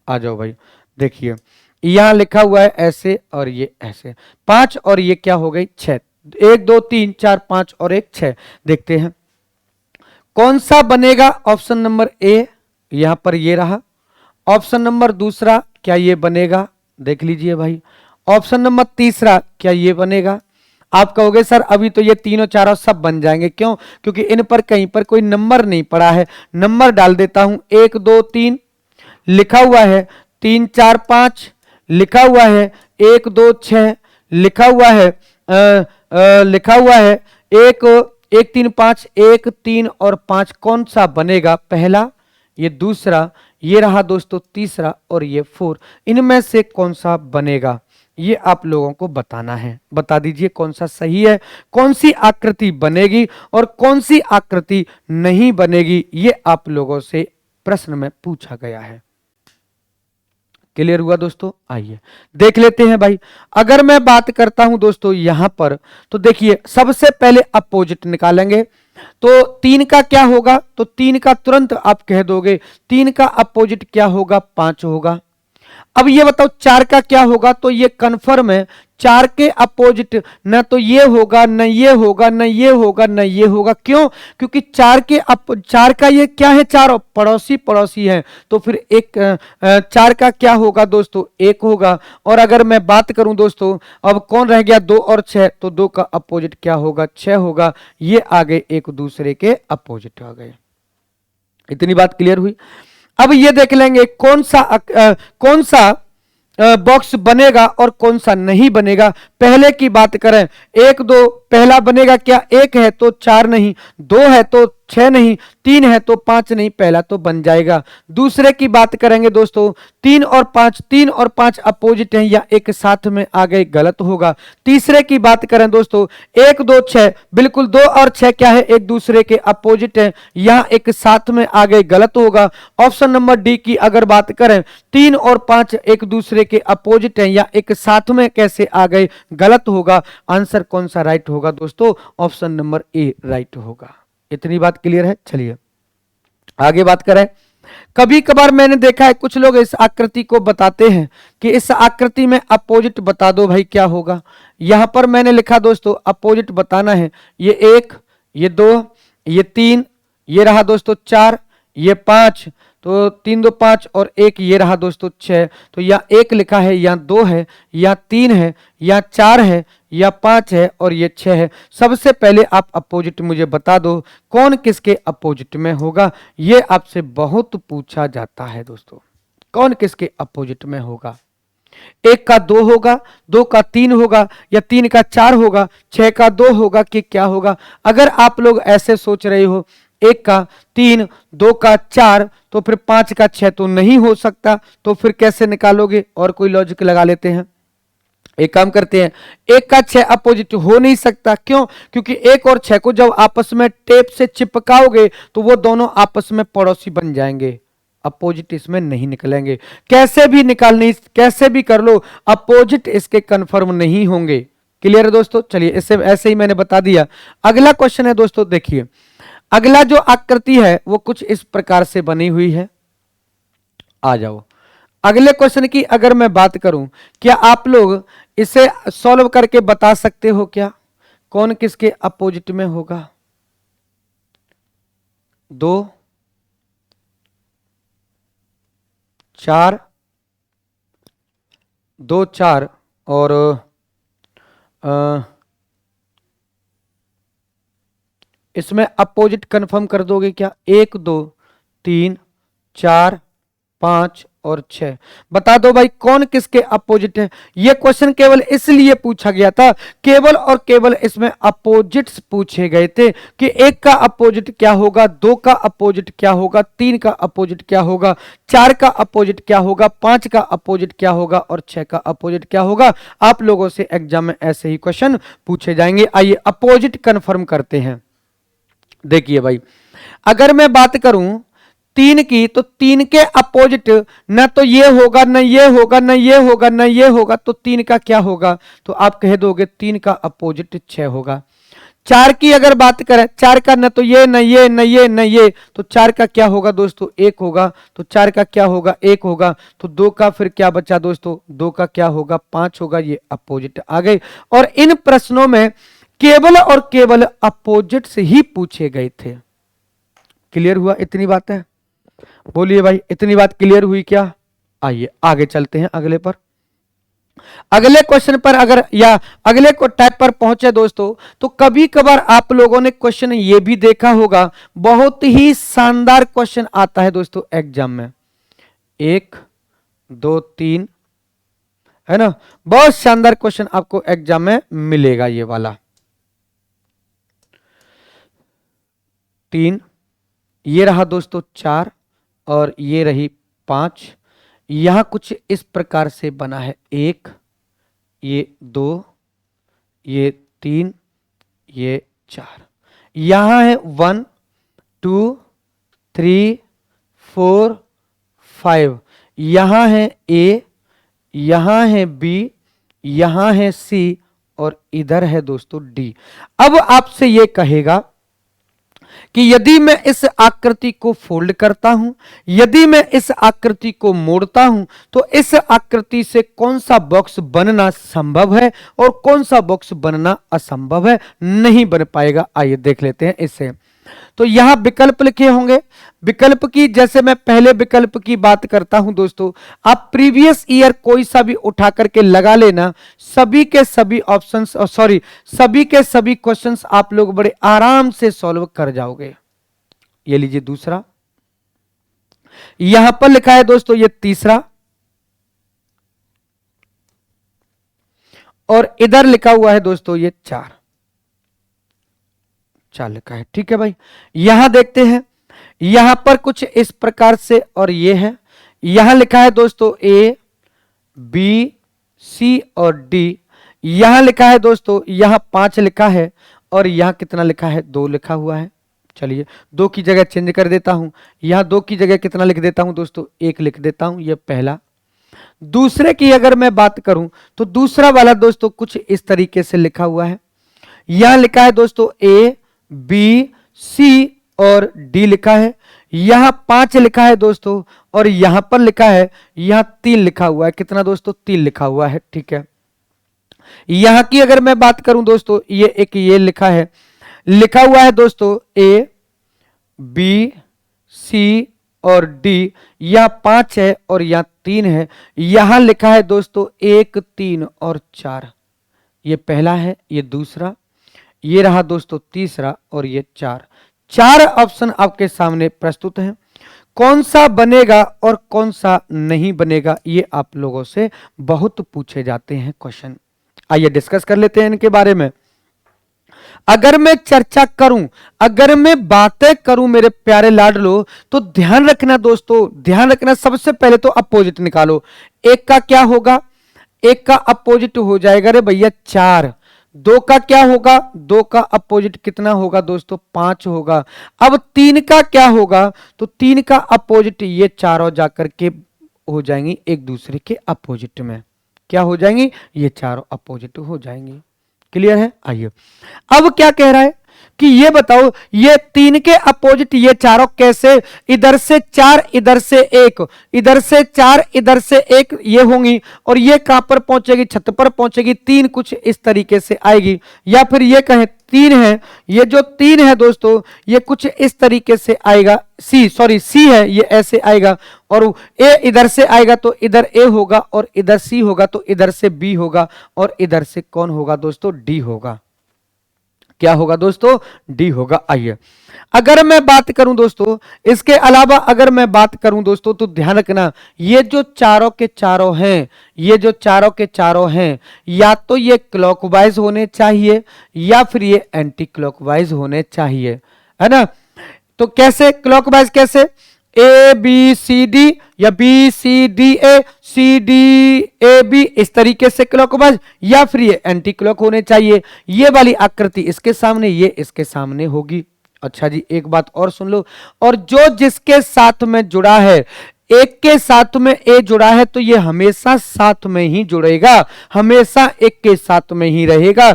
आ जाओ भाई देखिए यहां लिखा हुआ है ऐसे और ये ऐसे, 5 और ये क्या हो गई 6, 1 2 3 4 5 और 1 6। देखते हैं कौन सा बनेगा। ऑप्शन नंबर ए, यहां पर ये रहा। ऑप्शन नंबर दूसरा, क्या ये बनेगा? देख लीजिए भाई। ऑप्शन नंबर तीसरा, क्या ये बनेगा? आप कहोगे सर अभी तो ये तीनों चारों सब बन जाएंगे, क्यों? क्योंकि इन पर कहीं पर कोई नंबर नहीं पड़ा है। नंबर डाल देता हूं, 1 2 3 लिखा हुआ है, 3 4 5 लिखा हुआ है, 1 2 6 लिखा हुआ है, लिखा हुआ है 1 1 3 5, 1 3 और 5। कौन सा बनेगा? पहला, ये दूसरा, ये रहा दोस्तों तीसरा और ये 4। इनमें से कौन सा बनेगा, ये आप लोगों को बताना है। बता दीजिए कौन सा सही है, कौन सी आकृति बनेगी और कौन सी आकृति नहीं बनेगी, ये आप लोगों से प्रश्न में पूछा गया है। क्लियर हुआ दोस्तों? आइए देख लेते हैं भाई। अगर मैं बात करता हूं दोस्तों यहां पर, तो देखिए सबसे पहले अपोजिट निकालेंगे। तो 3 का क्या होगा? तो 3 का तुरंत आप कह दोगे 3 का अपोजिट क्या होगा? 5 होगा। अब ये बताओ 4 का क्या होगा? तो ये कंफर्म है 4 के अपोजिट न तो ये होगा, न ये होगा, न ये होगा, न ये होगा। क्यों? क्योंकि 4 का ये क्या है? चारों पड़ोसी पड़ोसी हैं। तो फिर 4 का क्या होगा दोस्तों? 1 होगा। और अगर मैं बात करूं दोस्तों, अब कौन रह गया? 2 और 6, तो 2 का अपोजिट क्या होगा? 6 होगा। ये आगे एक दूसरे के अपोजिट आ गए। इतनी बात क्लियर हुई। अब ये देख लेंगे कौन सा बॉक्स बनेगा और कौन सा नहीं बनेगा। पहले की बात करें, 1 2, पहला बनेगा क्या? 1 है तो 4 नहीं, 2 है तो 6 नहीं, 3 है तो 5 नहीं, पहला तो बन जाएगा। दूसरे की बात करेंगे दोस्तों, 3 और 5 अपोजिट हैं या एक साथ में आ गए, गलत होगा। तीसरे की बात करें दोस्तों, 1 2 6, बिल्कुल 2 और 6 क्या है? एक दूसरे के अपोजिट है, यहां एक साथ में आ गए, गलत होगा। ऑप्शन नंबर डी की अगर बात करें, 3 और 5 एक दूसरे के अपोजिट हैं या एक साथ में कैसे आ गए, गलत होगा। आंसर कौन सा राइट होगा दोस्तों? ऑप्शन नंबर ए राइट होगा। इतनी बात क्लियर है? चलिए आगे बात करें। कभी कभार मैंने देखा है कुछ लोग इस आकृति को बताते हैं कि इस आकृति में अपोजिट बता दो भाई क्या होगा। यहां पर मैंने लिखा दोस्तों अपोजिट बताना है। ये 1, ये 2, ये 3, ये रहा दोस्तों 4, ये 5, तो 3 2 5 और 1 ये रहा दोस्तों 6। तो या 1 लिखा है, या 2 है, या 3 है, या 4 है, या 5 है और ये 6 है। सबसे पहले आप अपोजिट मुझे बता दो कौन किसके अपोजिट में होगा। ये आपसे बहुत पूछा जाता है दोस्तों, कौन किसके अपोजिट में होगा। 1 का 2 होगा, 2 का 3 होगा, या 3 का 4 होगा, 6 का 2 होगा कि क्या होगा। अगर आप लोग ऐसे सोच रहे हो 1 का 3, 2 का 4, तो फिर 5 का 6 तो नहीं हो सकता, तो फिर कैसे निकालोगे? और कोई लॉजिक लगा लेते हैं। एक काम करते हैं, 1 का 6 अपोजिट हो नहीं सकता। क्यों? क्योंकि 1 और 6 को जब आपस में टेप से चिपकाओगे तो वो दोनों आपस में पड़ोसी बन जाएंगे, अपोजिट इसमें नहीं निकलेंगे। कैसे भी निकालनी, कैसे भी कर लो, अपोजिट इसके कंफर्म नहीं होंगे। क्लियर है दोस्तों? चलिए इससे ऐसे ही मैंने बता दिया। अगला क्वेश्चन है दोस्तों, देखिए अगला जो आकृति है वो कुछ इस प्रकार से बनी हुई है। आ जाओ अगले क्वेश्चन की अगर मैं बात करूं, क्या आप लोग इसे सॉल्व करके बता सकते हो क्या कौन किसके अपोजिट में होगा? 2 4, 2 4 और इसमें अपोजिट कंफर्म कर दोगे क्या? 1 2 3 4 5 और 6, बता दो भाई कौन किसके अपोजिट है। यह क्वेश्चन केवल इसलिए पूछा गया था, केवल और केवल इसमें अपोजिट्स पूछे गए थे कि 1 का अपोजिट क्या होगा, 2 का अपोजिट क्या होगा, 3 का अपोजिट क्या होगा, 4 का अपोजिट क्या होगा, 5 का अपोजिट क्या होगा और 6 का अपोजिट क्या होगा। आप लोगों से एग्जाम में ऐसे ही क्वेश्चन पूछे जाएंगे। आइए अपोजिट कंफर्म करते हैं। देखिए भाई अगर मैं बात करूं 3 की, तो 3 के अपोजिट न तो ये होगा, न ये होगा, न ये होगा, न ये होगा, तो 3 का क्या होगा? तो आप कह दोगे 3 का अपोजिट 6 होगा। 4 की अगर बात करें, 4 का न तो ये, न ये, न ये, न ये, तो 4 का क्या होगा दोस्तों? 1 होगा। तो 4 का क्या होगा? 1 होगा। तो 2 का फिर क्या बचा दोस्तों? 2 का क्या होगा? 5 होगा। ये अपोजिट आ गए। और इन प्रश्नों में केवल और केवल अपोजिट से ही पूछे गए थे। क्लियर हुआ? इतनी बात है, बोलिए भाई इतनी बात क्लियर हुई क्या? आइए आगे चलते हैं अगले पर। अगले क्वेश्चन पर अगर या अगले को टाइप पर पहुंचे दोस्तों, तो कभी कभार आप लोगों ने क्वेश्चन ये भी देखा होगा, बहुत ही शानदार क्वेश्चन आता है दोस्तों एग्जाम में। 1 2 3 है ना, बहुत शानदार क्वेश्चन आपको एग्जाम में मिलेगा। ये वाला 3, ये रहा दोस्तों 4 और ये रही 5। यहां कुछ इस प्रकार से बना है, 1, ये 2, ये 3, ये 4। यहां है 1 2 3 4 5। यहां है ए, यहां है बी, यहां है सी और इधर है दोस्तों डी। अब आपसे यह कहेगा कि यदि मैं इस आकृति को फोल्ड करता हूं, यदि मैं इस आकृति को मोड़ता हूं, तो इस आकृति से कौन सा बॉक्स बनना संभव है और कौन सा बॉक्स बनना असंभव है, नहीं बन पाएगा। आइए देख लेते हैं इसे। तो यहां विकल्प लिखे होंगे, विकल्प की जैसे मैं पहले विकल्प की बात करता हूं दोस्तों, आप प्रीवियस ईयर कोई सा भी उठा करके लगा लेना, सभी के सभी ऑप्शंस सॉरी सभी के सभी क्वेश्चंस आप लोग बड़े आराम से सॉल्व कर जाओगे। ये लीजिए दूसरा, यहां पर लिखा है दोस्तों ये तीसरा, और इधर लिखा हुआ है दोस्तों ये चार लिखा है। ठीक है भाई, यहां देखते हैं, यहां पर कुछ इस प्रकार से, और ये है, यहां लिखा है दोस्तों ए बी सी और डी, यहां लिखा है दोस्तों, यहां 5 लिखा है और यहां कितना लिखा है, 2 लिखा हुआ है। चलिए 2 की जगह चेंज कर देता हूं, यहां 2 की जगह कितना लिख देता हूं दोस्तों, 1 लिख देता हूं, यह पहला। दूसरे की अगर मैं बात करूं तो दूसरा वाला दोस्तों कुछ इस तरीके से लिखा हुआ है, यहां लिखा है दोस्तों ए बी सी और डी लिखा है, यहां 5 लिखा है दोस्तों और यहां पर लिखा है, यहां 3 लिखा हुआ है, कितना दोस्तों 3 लिखा हुआ है। ठीक है, यहां की अगर मैं बात करूं दोस्तों, ये लिखा है, लिखा हुआ है दोस्तों ए बी सी और डी, यहां 5 है और यहां 3 है, यहां लिखा है दोस्तों 1 3 और 4, ये पहला है, ये दूसरा, ये रहा दोस्तों तीसरा और ये 4 ऑप्शन आपके सामने प्रस्तुत हैं। कौन सा बनेगा और कौन सा नहीं बनेगा, ये आप लोगों से बहुत पूछे जाते हैं क्वेश्चन। आइए डिस्कस कर लेते हैं इनके बारे में। अगर मैं चर्चा करूं, अगर मैं बातें करूं मेरे प्यारे लाडलो, तो ध्यान रखना दोस्तों, ध्यान रखना, सबसे पहले तो अपोजिट निकालो। एक का क्या होगा, एक का अपोजिट हो जाएगा रे भैया 4, 2 का क्या होगा, 2 का अपोजिट कितना होगा दोस्तों 5 होगा। अब 3 का क्या होगा, तो 3 का अपोजिट ये चारों जाकर के हो जाएंगी एक दूसरे के अपोजिट में, क्या हो जाएंगी, ये चारों अपोजिट हो जाएंगी। क्लियर है। आइए अब क्या कह रहा है कि ये बताओ, ये 3 के अपोजिट ये चारों कैसे, इधर से 4 इधर से 1, इधर से 4 इधर से 1 ये होंगी, और ये कहां पर पहुंचेगी, छत पर पहुंचेगी, 3 कुछ इस तरीके से आएगी। या फिर ये कहें 3 है, ये जो 3 है दोस्तों ये कुछ इस तरीके से आएगा, सी है, ये ऐसे आएगा, और ए इधर से आएगा तो इधर ए होगा, और इधर सी होगा तो इधर से बी होगा, और इधर से कौन होगा दोस्तों, डी होगा। क्या होगा दोस्तों, डी होगा। आइए अगर मैं बात करूं दोस्तों, इसके अलावा अगर मैं बात करूं दोस्तों, तो ध्यान रखना, ये जो चारों के चारों हैं, ये जो चारों के चारों हैं, या तो ये क्लॉकवाइज होने चाहिए या फिर ये एंटी क्लॉकवाइज होने चाहिए, है ना। तो कैसे क्लॉकवाइज, कैसे, ए बी सी डी या B C D A C D A B, इस तरीके से क्लॉकवाइज, या फिर ये एंटी क्लॉक होने चाहिए। ये वाली आकृति इसके सामने, ये इसके सामने होगी। अच्छा जी, एक बात और सुन लो, और जो जिसके साथ में जुड़ा है, एक के साथ में ए जुड़ा है तो ये हमेशा साथ में ही जुड़ेगा, हमेशा एक के साथ में ही रहेगा।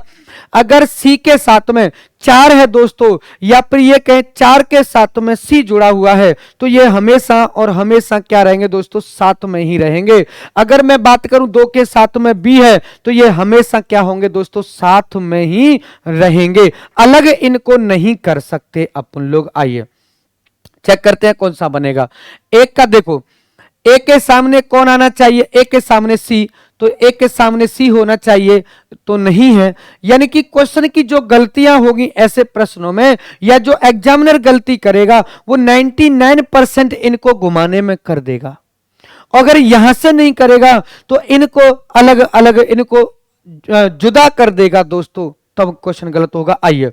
अगर सी के साथ में 4 है दोस्तों, या फिर ये कहें 4 के साथ में सी जुड़ा हुआ है, तो ये हमेशा और हमेशा क्या रहेंगे दोस्तों, साथ में ही रहेंगे। अगर मैं बात करूं 2 के साथ में बी है, तो ये हमेशा क्या होंगे दोस्तों, साथ में ही रहेंगे, अलग इनको नहीं कर सकते अपन लोग। आइए चेक करते हैं कौन सा बनेगा। एक का देखो, एक के सामने कौन आना चाहिए, एक के सामने सी, तो एक के सामने सी होना चाहिए, तो नहीं है। यानी कि क्वेश्चन की जो गलतियां होगी ऐसे प्रश्नों में, या जो एग्जामिनर गलती करेगा, वो 99% इनको घुमाने में कर देगा। अगर यहां से नहीं करेगा तो इनको अलग अलग, इनको जुदा कर देगा दोस्तों, तब क्वेश्चन गलत होगा। आइए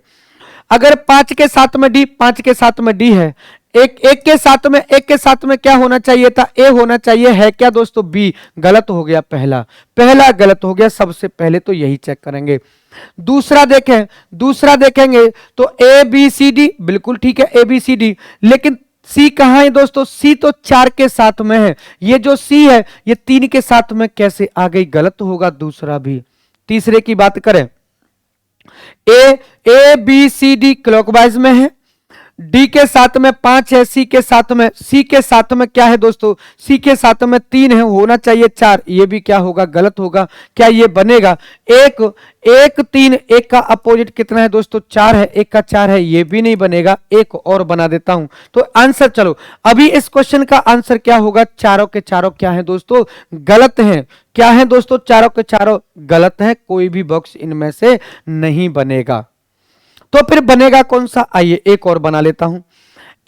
अगर 5 के साथ में डी, 5 के साथ में डी है, एक के साथ में क्या होना चाहिए था, ए होना चाहिए, है क्या दोस्तों, बी, गलत हो गया, पहला गलत हो गया। सबसे पहले तो यही चेक करेंगे। दूसरा देखेंगे तो ए बी सी डी, बिल्कुल ठीक है, ए बी सी डी, लेकिन सी कहां है दोस्तों? सी तो 4 के साथ में है, ये जो सी है ये 3 के साथ में कैसे आ गई? गलत होगा दूसरा भी। तीसरे की बात करें, A B C D clockwise में है, डी के साथ में 5 है, सी के साथ में क्या है दोस्तों? सी के साथ में 3 है, होना चाहिए 4, ये भी क्या होगा? गलत होगा। क्या ये बनेगा? एक 3, एक का अपोजिट कितना है दोस्तों? 4 है, एक का 4 है, ये भी नहीं बनेगा। एक और बना देता हूं तो आंसर, चलो अभी इस क्वेश्चन का आंसर क्या होगा? चारों के चारों क्या है दोस्तों? गलत है। क्या है दोस्तों? चारों के चारों गलत है, कोई भी बॉक्स इनमें से नहीं बनेगा। तो फिर बनेगा कौन सा? आइए एक और बना लेता हूं।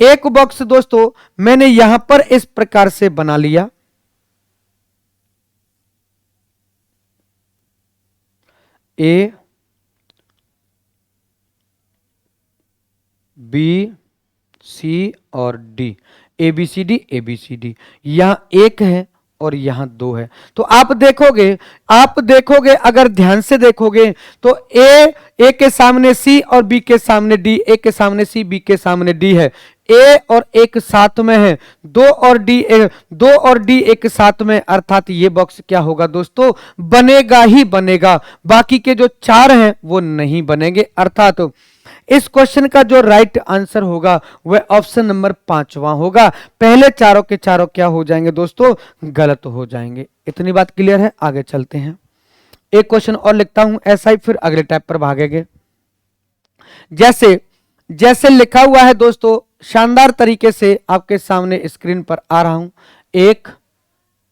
एक बॉक्स दोस्तों मैंने यहां पर इस प्रकार से बना लिया, ए बी सी और D, A B C D, A B C D, यहां एक है और यहां 2 है। तो आप देखोगे अगर ध्यान से देखोगे तो ए के सामने सी और बी के सामने डी, ए के सामने सी, बी के सामने डी है। ए और एक साथ में है, 2 और डी एक साथ में, अर्थात ये बॉक्स क्या होगा दोस्तों? बनेगा ही बनेगा। बाकी के जो 4 हैं वो नहीं बनेंगे। अर्थात इस क्वेश्चन का जो राइट आंसर होगा वह ऑप्शन नंबर 5वां होगा। पहले चारों के चारों क्या हो जाएंगे दोस्तों? गलत हो जाएंगे। इतनी बात क्लियर है? आगे चलते हैं, एक क्वेश्चन और लिखता हूं, ऐसा ही फिर अगले टाइप पर भागेंगे। जैसे जैसे लिखा हुआ है दोस्तों, शानदार तरीके से आपके सामने स्क्रीन पर आ रहा हूं। 1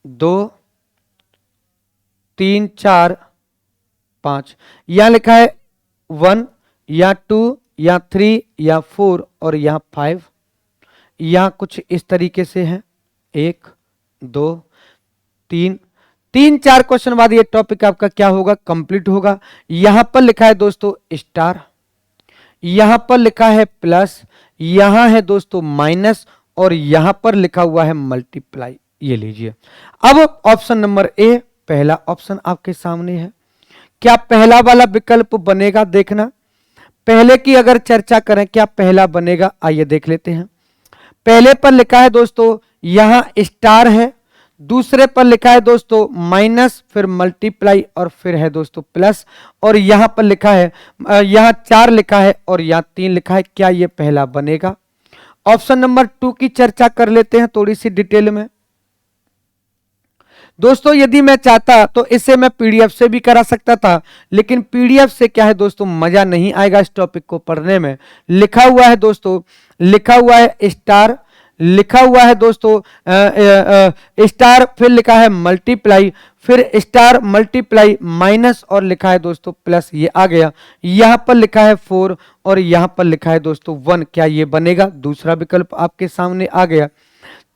2 3 4 5, यहां लिखा है 1 या 2 या 3 या 4 और यहां 5, यहां कुछ इस तरीके से है। 1 2 3 3 4 क्वेश्चन बाद ये टॉपिक आपका क्या होगा? कंप्लीट होगा। यहां पर लिखा है दोस्तों स्टार, यहां पर लिखा है प्लस, यहां है दोस्तों माइनस और यहां पर लिखा हुआ है मल्टीप्लाई। ये लीजिए। अब ऑप्शन नंबर ए, पहला ऑप्शन आपके सामने है। क्या पहला वाला विकल्प बनेगा? देखना, पहले की अगर चर्चा करें क्या पहला बनेगा? आइए देख लेते हैं। पहले पर लिखा है दोस्तों यहां स्टार है, दूसरे पर लिखा है दोस्तों माइनस, फिर मल्टीप्लाई और फिर है दोस्तों प्लस, और यहां पर लिखा है यहां 4 लिखा है और यहां 3 लिखा है। क्या ये पहला बनेगा? ऑप्शन नंबर 2 की चर्चा कर लेते हैं थोड़ी सी डिटेल में। दोस्तों यदि मैं चाहता तो इसे मैं पीडीएफ से भी करा सकता था, लेकिन पीडीएफ से क्या है दोस्तों, मजा नहीं आएगा इस टॉपिक को पढ़ने में। लिखा हुआ है दोस्तों, लिखा हुआ है स्टार, लिखा हुआ है दोस्तों स्टार, फिर लिखा है मल्टीप्लाई, फिर स्टार मल्टीप्लाई माइनस और लिखा है दोस्तों प्लस, ये आ गया। यहां पर लिखा है 4 और यहां पर लिखा है दोस्तों 1। क्या ये बनेगा? दूसरा विकल्प आपके सामने आ गया।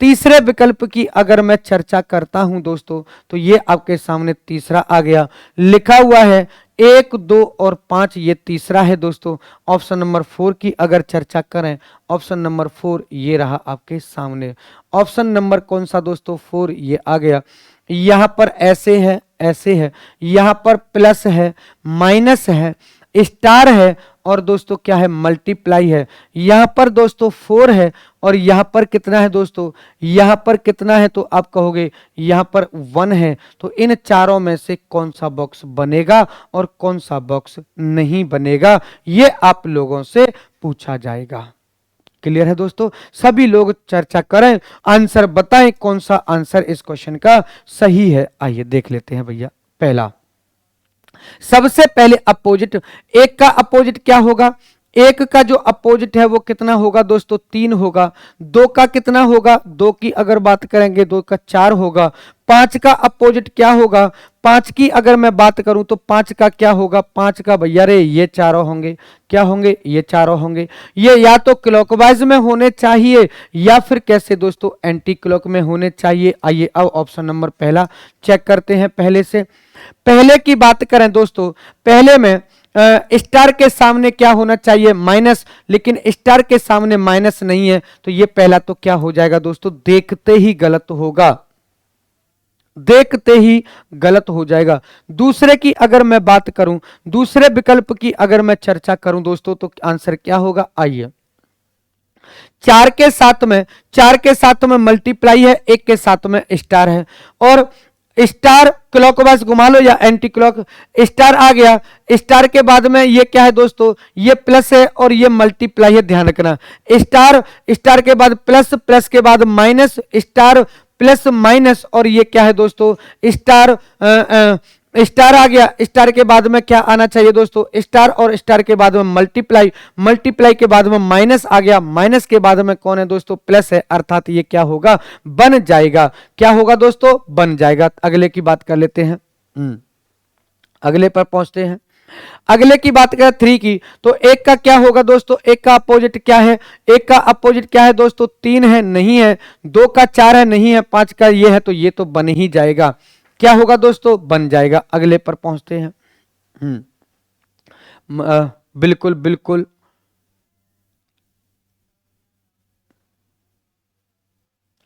तीसरे विकल्प की अगर मैं चर्चा करता हूं दोस्तों तो ये आपके सामने तीसरा आ गया। लिखा हुआ है 1 2 और 5, ये तीसरा है दोस्तों। ऑप्शन नंबर 4 की अगर चर्चा करें, ऑप्शन नंबर 4 ये रहा आपके सामने। ऑप्शन नंबर कौन सा दोस्तों? 4 ये आ गया। यहां पर ऐसे है, ऐसे है, यहां पर प्लस है, माइनस है, स्टार है और दोस्तों क्या है? मल्टीप्लाई है। यहां पर दोस्तों 4 है और यहां पर कितना है दोस्तों? यहां पर कितना है? तो आप कहोगे यहां पर 1 है। तो इन चारों में से कौन सा बॉक्स बनेगा और कौन सा बॉक्स नहीं बनेगा, ये आप लोगों से पूछा जाएगा। क्लियर है दोस्तों? सभी लोग चर्चा करें, आंसर बताएं कौन सा आंसर इस क्वेश्चन का सही है। आइए देख लेते हैं भैया। पहला, सबसे पहले अपोजिट, एक का अपोजिट क्या होगा? एक का जो अपोजिट है वो कितना होगा दोस्तों? 3 होगा। 2 का कितना होगा? 2 की अगर बात करेंगे 2 का 4 होगा। 5 का अपोजिट क्या होगा? 5 की अगर मैं बात करूं तो 5 का क्या होगा? 5 का भैया रे ये चारों होंगे। क्या होंगे? ये चारों होंगे। ये या तो क्लॉकवाइज में होने चाहिए या फिर कैसे दोस्तों? एंटी क्लॉक में होने चाहिए। आइए अब ऑप्शन नंबर पहला चेक करते हैं। पहले से पहले की बात करें दोस्तों, पहले में स्टार के सामने क्या होना चाहिए? माइनस, लेकिन स्टार के सामने माइनस नहीं है, तो ये पहला तो क्या हो जाएगा दोस्तों? देखते ही गलत होगा, देखते ही गलत हो जाएगा। दूसरे की अगर मैं बात करूं, दूसरे विकल्प की अगर मैं चर्चा करूं दोस्तों, तो आंसर क्या होगा? आइए चार के साथ में मल्टीप्लाई है, एक के साथ में स्टार है, और स्टार क्लॉकवाइज घुमा लो या एंटी क्लॉक, स्टार आ गया, स्टार के बाद में ये क्या है दोस्तों, ये प्लस है और ये मल्टीप्लाई है, ध्यान रखना। स्टार, स्टार के बाद प्लस, प्लस के बाद माइनस, स्टार प्लस माइनस, और ये क्या है दोस्तों, स्टार स्टार आ गया, स्टार के बाद में क्या आना चाहिए दोस्तों, स्टार, और स्टार के बाद में मल्टीप्लाई, मल्टीप्लाई के बाद में माइनस आ गया, माइनस के बाद में कौन है दोस्तों, प्लस है, अर्थात ये क्या होगा, बन जाएगा। क्या होगा दोस्तों, बन जाएगा। अगले की बात कर लेते हैं, अगले पर पहुंचते हैं। अगले की बात करें 3 की, तो एक का क्या होगा दोस्तों, एक का अपोजिट क्या है, एक का अपोजिट क्या है दोस्तों, 3 है, नहीं है, 2 का 4 है, नहीं है, 5 का ये है, तो ये तो बन ही जाएगा। क्या होगा दोस्तों, बन जाएगा। अगले पर पहुंचते हैं। बिल्कुल बिल्कुल,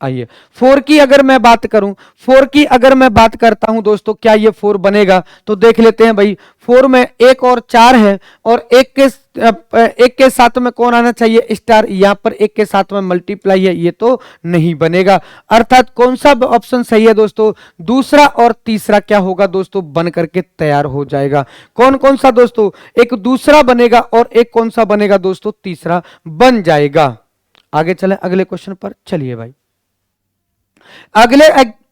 आइए 4 की अगर मैं बात करूं, 4 की अगर मैं बात करता हूं दोस्तों, क्या ये 4 बनेगा, तो देख लेते हैं भाई। 4 में 1 और 4 है, और एक के साथ में कौन आना चाहिए, स्टार, यहां पर 1 के साथ में मल्टीप्लाई है, ये तो नहीं बनेगा। अर्थात कौन सा ऑप्शन सही है दोस्तों, दूसरा और तीसरा क्या होगा दोस्तों, बन करके तैयार हो जाएगा। कौन कौन सा दोस्तों, एक दूसरा बनेगा और एक कौन सा बनेगा दोस्तों, तीसरा बन जाएगा। आगे चले अगले क्वेश्चन पर, चलिए भाई। अगले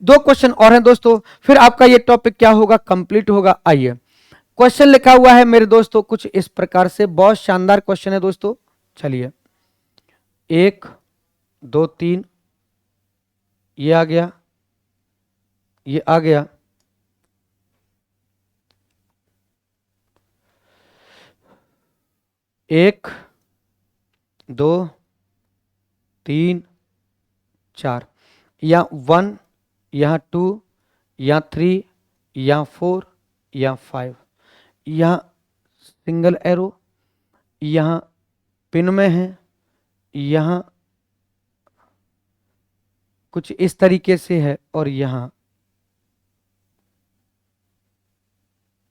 2 क्वेश्चन और हैं दोस्तों, फिर आपका ये टॉपिक क्या होगा, कंप्लीट होगा। आइए, क्वेश्चन लिखा हुआ है मेरे दोस्तों कुछ इस प्रकार से, बहुत शानदार क्वेश्चन है दोस्तों। चलिए, 1 2 3, ये आ गया, ये आ गया, एक 2 3 4, या 1, यहाँ 2, यहाँ 3, यहाँ 4, यहाँ 5, यहाँ सिंगल एरो, यहाँ पिन में है, यहाँ कुछ इस तरीके से है, और यहाँ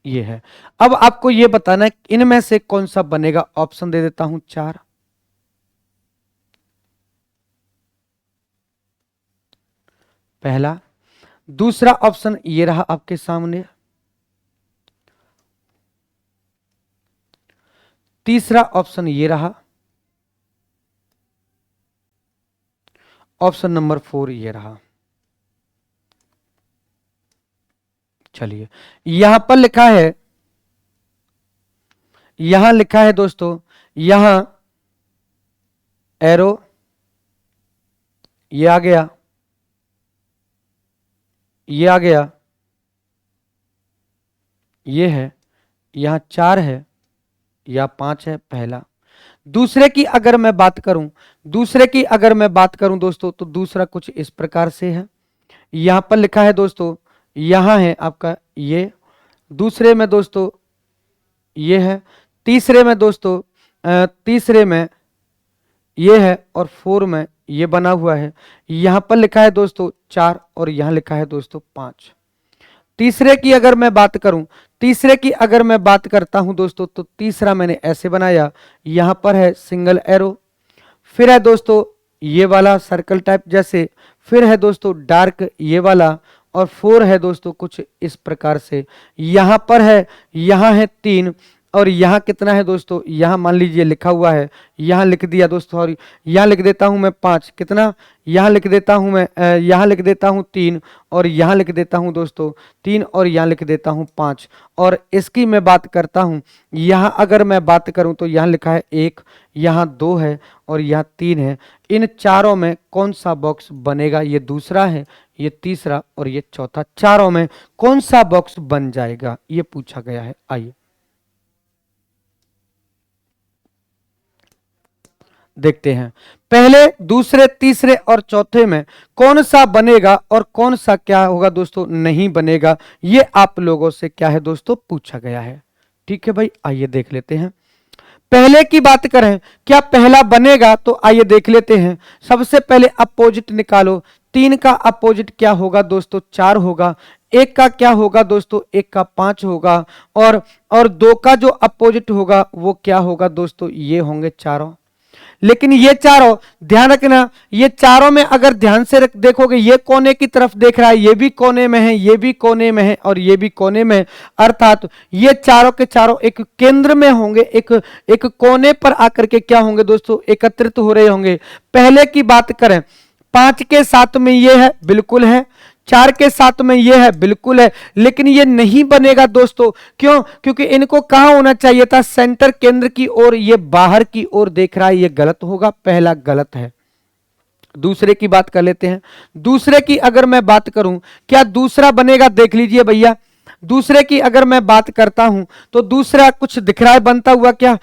ये है। अब आपको ये बताना है इनमें से कौन सा बनेगा। ऑप्शन दे देता हूं 4, पहला, दूसरा ऑप्शन ये रहा आपके सामने, तीसरा ऑप्शन ये रहा, ऑप्शन नंबर 4 ये रहा। चलिए, यहां पर लिखा है, यहां लिखा है दोस्तों, यहां एरो, ये आ गया, ये आ गया, ये है, यहां 4 है, या 5 है, पहला। दूसरे की अगर मैं बात करूं, दूसरे की अगर मैं बात करूं दोस्तों, तो दूसरा कुछ इस प्रकार से है। यहां पर लिखा है दोस्तों, यहां है आपका ये, दूसरे में दोस्तों ये है, तीसरे में दोस्तों तीसरे में ये है, और 4 में ये बना हुआ है। यहां पर लिखा है दोस्तों 4, और यहां लिखा है दोस्तों 5। तीसरे की अगर मैं बात करूं, तीसरे की अगर मैं बात करता हूं दोस्तों, तो तीसरा मैंने ऐसे बनाया, यहां पर है सिंगल एरो, फिर है दोस्तों ये वाला सर्कल टाइप जैसे, फिर है दोस्तों डार्क ये वाला, और 4 है दोस्तों कुछ इस प्रकार से। यहां पर है, यहां है 3, और यहां कितना है दोस्तों, यहां मान लीजिए लिखा हुआ है, यहां लिख दिया दोस्तों, और यहां लिख देता हूं मैं 5, कितना, यहां लिख देता हूं मैं, यहां लिख देता हूं 3, और यहां लिख देता हूं दोस्तों 3, और यहां लिख देता हूं 5। और इसकी मैं बात करता हूं, यहां अगर मैं बात करूं तो यहां लिखा है 1, यहां 2 है, और यहां 3 है। इन चारों में कौन सा बॉक्स बनेगा, ये दूसरा है, ये तीसरा, और ये चौथा, चारों में कौन सा बॉक्स बन जाएगा, ये पूछा गया है। आइए देखते हैं, पहले, दूसरे, तीसरे और चौथे में कौन सा बनेगा और कौन सा क्या होगा दोस्तों, नहीं बनेगा, ये आप लोगों से क्या है दोस्तों, पूछा गया है। ठीक है भाई, आइए देख लेते हैं। पहले की बात करें, क्या पहला बनेगा, तो आइए देख लेते हैं। सबसे पहले अपोजिट निकालो, 3 का अपोजिट क्या होगा दोस्तों, 4 होगा। 1 का क्या होगा दोस्तों, 1 का 5 होगा, और 2 का जो अपोजिट होगा वो क्या होगा दोस्तों, ये होंगे चारों। लेकिन ये चारों ध्यान रखना, ये चारों में अगर ध्यान से देखोगे, ये कोने की तरफ देख रहा है, ये भी कोने में है, ये भी कोने में है और ये भी कोने में है, अर्थात ये चारों के चारों एक केंद्र में होंगे, एक कोने पर आकर के क्या होंगे दोस्तों, एकत्रित हो रहे होंगे। पहले की बात करें, 5 के साथ में ये है, बिल्कुल है, 4 के साथ में ये है, बिल्कुल है, लेकिन ये नहीं बनेगा दोस्तों। क्यों? क्योंकि इनको कहां होना चाहिए था, सेंटर केंद्र की ओर, ये बाहर की ओर देख रहा है, ये गलत होगा, पहला गलत है। दूसरे की बात कर लेते हैं। दूसरे की अगर मैं बात करूं, क्या दूसरा बनेगा, देख लीजिए भैया। दूसरे की अगर मैं बात करता हूं तो दूसरा कुछ दिख रहा है बनता हुआ, क्या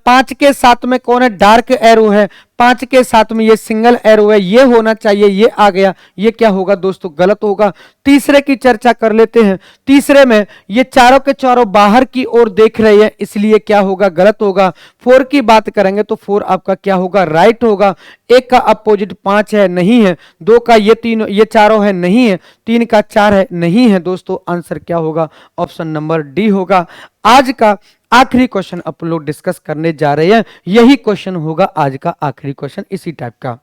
5 के साथ में कौन है, डार्क एरो है, 5 के साथ में ये सिंगल एरो है, ये होना चाहिए, ये आ गया, ये क्या होगा दोस्तों, गलत होगा। तीसरे की चर्चा कर लेते हैं। तीसरे में ये चारों के चारों बाहर की ओर देख रहे हैं, इसलिए क्या होगा, गलत होगा। 4 की बात करेंगे तो 4 आपका क्या होगा, राइट होगा। 1 का अपोजिट 5 है, नहीं है। 2 का ये चारों है, नहीं है। 3 का 4 है, नहीं है दोस्तों। आंसर क्या होगा, ऑप्शन नंबर डी होगा। आज का आखिरी क्वेश्चन अपन लोग डिस्कस करने जा रहे हैं, यही क्वेश्चन होगा आज का आखिरी क्वेश्चन, इसी टाइप का।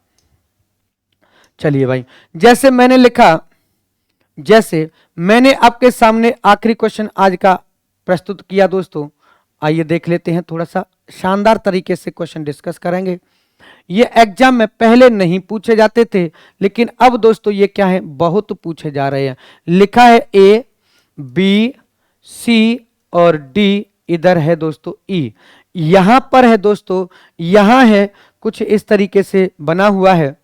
चलिए भाई, जैसे मैंने आपके सामने आखिरी क्वेश्चन आज का प्रस्तुत किया दोस्तों, आइए देख लेते हैं, थोड़ा सा शानदार तरीके से क्वेश्चन डिस्कस करेंगे। ये एग्जाम में पहले नहीं पूछे जाते थे, लेकिन अब दोस्तों ये क्या है, बहुत पूछे जा रहे हैं। लिखा है ए, बी, सी और डी, इधर है दोस्तों ई, यहां पर है दोस्तों, यहां है कुछ इस तरीके से बना हुआ है,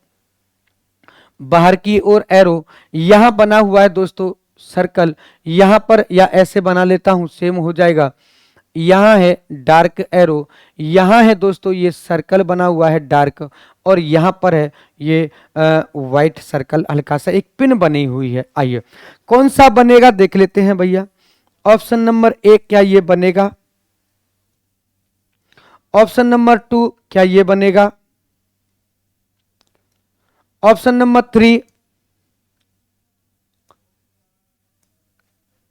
बाहर की ओर एरो, यहां बना हुआ है दोस्तों सर्कल, यहां पर या ऐसे बना लेता हूं, सेम हो जाएगा। यहां है डार्क एरो, यहां है दोस्तों ये सर्कल बना हुआ है डार्क, और यहां पर है ये व्हाइट सर्कल, हल्का सा एक पिन बनी हुई है। आइए कौन सा बनेगा देख लेते हैं भैया। ऑप्शन नंबर 1 क्या ये बनेगा, ऑप्शन नंबर 2 क्या ये बनेगा, ऑप्शन नंबर 3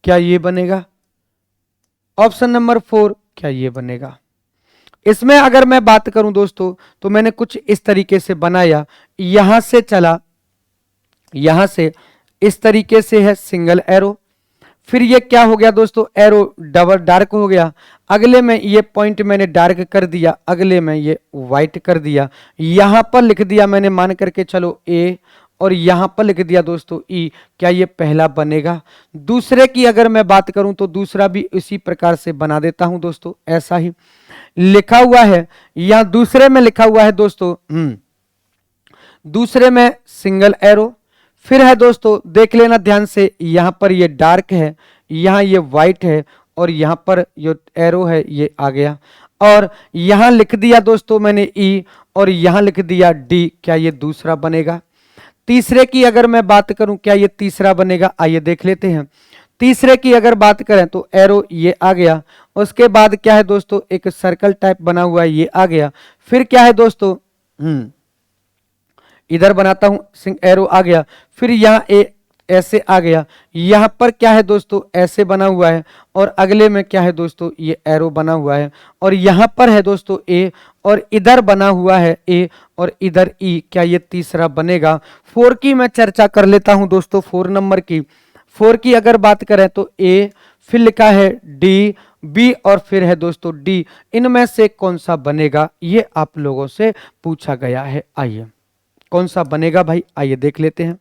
क्या ये बनेगा, ऑप्शन नंबर 4 क्या ये बनेगा। इसमें अगर मैं बात करूं दोस्तों तो मैंने कुछ इस तरीके से बनाया, यहां से चला, यहां से इस तरीके से है सिंगल एरो, फिर ये क्या हो गया दोस्तों, एरो डबल डार्क हो गया, अगले में ये पॉइंट मैंने डार्क कर दिया, अगले में ये व्हाइट कर दिया, यहां पर लिख दिया मैंने मान करके चलो ए, और यहां पर लिख दिया दोस्तों ई। क्या ये पहला बनेगा। दूसरे की अगर मैं बात करूं तो दूसरा भी इसी प्रकार से बना देता हूं दोस्तों, ऐसा ही लिखा हुआ है, यहां दूसरे में लिखा हुआ है दोस्तों, दूसरे में सिंगल एरो, फिर है दोस्तों देख लेना ध्यान से, यहां पर ये डार्क है, यहां ये व्हाइट है, और यहां पर जो एरो है ये आ गया, और यहां लिख दिया दोस्तों मैंने ई, और यहां लिख दिया डी। क्या ये दूसरा बनेगा। तीसरे की अगर मैं बात करूं, क्या ये तीसरा बनेगा, आइए देख लेते हैं। तीसरे की अगर बात करें तो एरो ये आ गया, उसके बाद क्या है दोस्तों, एक सर्कल टाइप बना हुआ है, ये आ गया, फिर क्या है दोस्तों, इधर बनाता हूं, एरो आ गया, फिर यहां ऐसे आ गया, यहां पर क्या है दोस्तों, ऐसे बना हुआ है, और अगले में क्या है दोस्तों, ये एरो बना हुआ है, और यहां पर है दोस्तों ए, और इधर बना हुआ है ए, और इधर ई। क्या ये तीसरा बनेगा। 4 की मैं चर्चा कर लेता हूं दोस्तों, 4 नंबर की। 4 की अगर बात करें तो ए, फिर लिखा है डी, बी, और फिर है दोस्तों डी। इनमें से कौन सा बनेगा, ये आप लोगों से पूछा गया है। आइए कौन सा बनेगा भाई, आइए देख लेते हैं।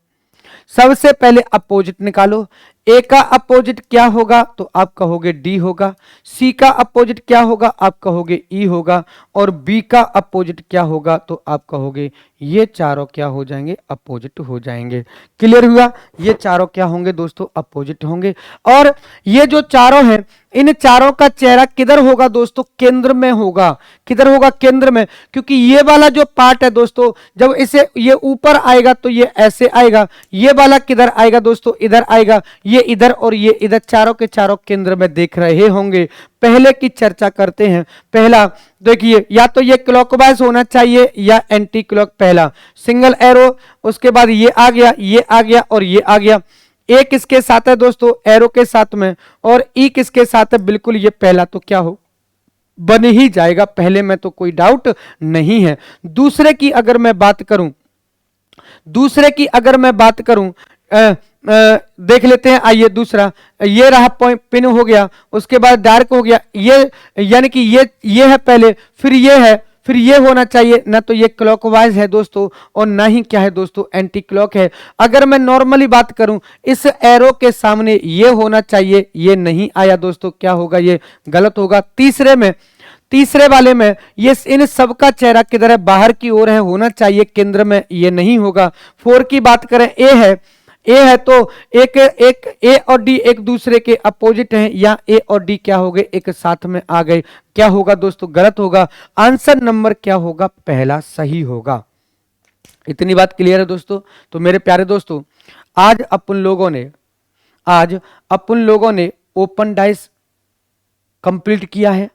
सबसे पहले अपोजिट निकालो। ए का अपोजिट क्या होगा, तो आप कहोगे डी होगा। सी का अपोजिट क्या होगा, आप कहोगे ई होगा। और बी का अपोजिट क्या होगा, तो आप कहोगे ये चारों क्या हो जाएंगे, अपोजिट हो जाएंगे। क्लियर हुआ। ये चारों क्या होंगे दोस्तों, अपोजिट होंगे। और ये जो चारों हैं, इन चारों का चेहरा किधर होगा दोस्तों, केंद्र में होगा। किधर होगा, केंद्र में। क्योंकि ये वाला जो पार्ट है दोस्तों, जब इसे ये ऊपर आएगा तो ये ऐसे आएगा, ये वाला किधर आएगा दोस्तों, इधर आएगा, ये इधर और ये इधर, चारों के चारों केंद्र में देख रहे होंगे। पहले की चर्चा करते हैं। पहला देखिए, या तो ये क्लॉकवाइज होना चाहिए या एंटी क्लॉक। पहला सिंगल एरो, उसके बाद ये आ गया, ये आ गया और ये आ गया। ए किसके साथ है दोस्तों, एरो के साथ में, और ई किसके साथ है, बिल्कुल ये पहला। तो क्या हो, बन ही जाएगा, पहले में तो कोई डाउट नहीं है। दूसरे की अगर मैं बात करूं, देख लेते हैं, आइए दूसरा, ये रहा पिन हो गया, उसके बाद डार्क हो गया, ये यानी कि ये है पहले, फिर ये है, फिर ये होना चाहिए ना, तो ये क्लॉकवाइज है दोस्तों और ना ही क्या है दोस्तों एंटी क्लॉक है। अगर मैं नॉर्मली बात करूं, इस एरो के सामने ये होना चाहिए, ये नहीं आया दोस्तों, क्या होगा, ये गलत होगा। तीसरे वाले में ये इन सबका चेहरा किधर है, बाहर की ओर है, होना चाहिए केंद्र में, ये नहीं होगा। 4 की बात करें, ए है तो एक एक ए और डी एक दूसरे के अपोजिट हैं, या ए और डी क्या हो गए, एक साथ में आ गए, क्या होगा दोस्तों, गलत होगा। आंसर नंबर क्या होगा, पहला सही होगा। इतनी बात क्लियर है दोस्तों। तो मेरे प्यारे दोस्तों, आज अपन लोगों ने ओपन डाइस कंप्लीट किया है।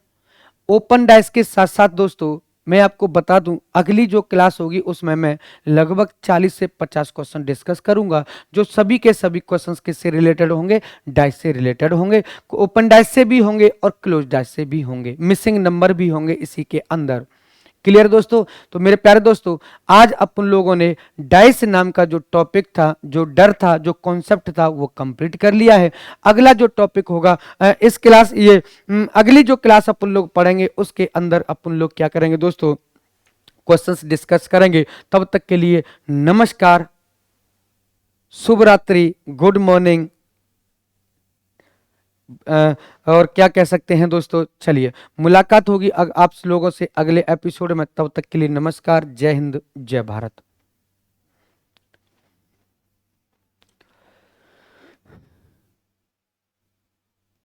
ओपन डाइस के साथ साथ दोस्तों मैं आपको बता दूं, अगली जो क्लास होगी उसमें मैं लगभग 40 से 50 क्वेश्चन डिस्कस करूंगा, जो सभी के सभी क्वेश्चंस किससे रिलेटेड होंगे, डाइस से रिलेटेड होंगे। ओपन डाइस से भी होंगे और क्लोज डाइस से भी होंगे, मिसिंग नंबर भी होंगे इसी के अंदर। क्लियर दोस्तों। तो मेरे प्यारे दोस्तों, आज अपन लोगों ने डाइस नाम का जो टॉपिक था, जो डर था, जो कॉन्सेप्ट था, वो कंप्लीट कर लिया है। अगला जो टॉपिक होगा इस क्लास अगली जो क्लास अपन लोग पढ़ेंगे उसके अंदर अपन लोग क्या करेंगे दोस्तों, क्वेश्चंस डिस्कस करेंगे। तब तक के लिए नमस्कार, शुभ रात्रि, गुड मॉर्निंग, और क्या कह सकते हैं दोस्तों। चलिए मुलाकात होगी आप लोगों से अगले एपिसोड में, तब तक के लिए नमस्कार, जय हिंद, जय भारत।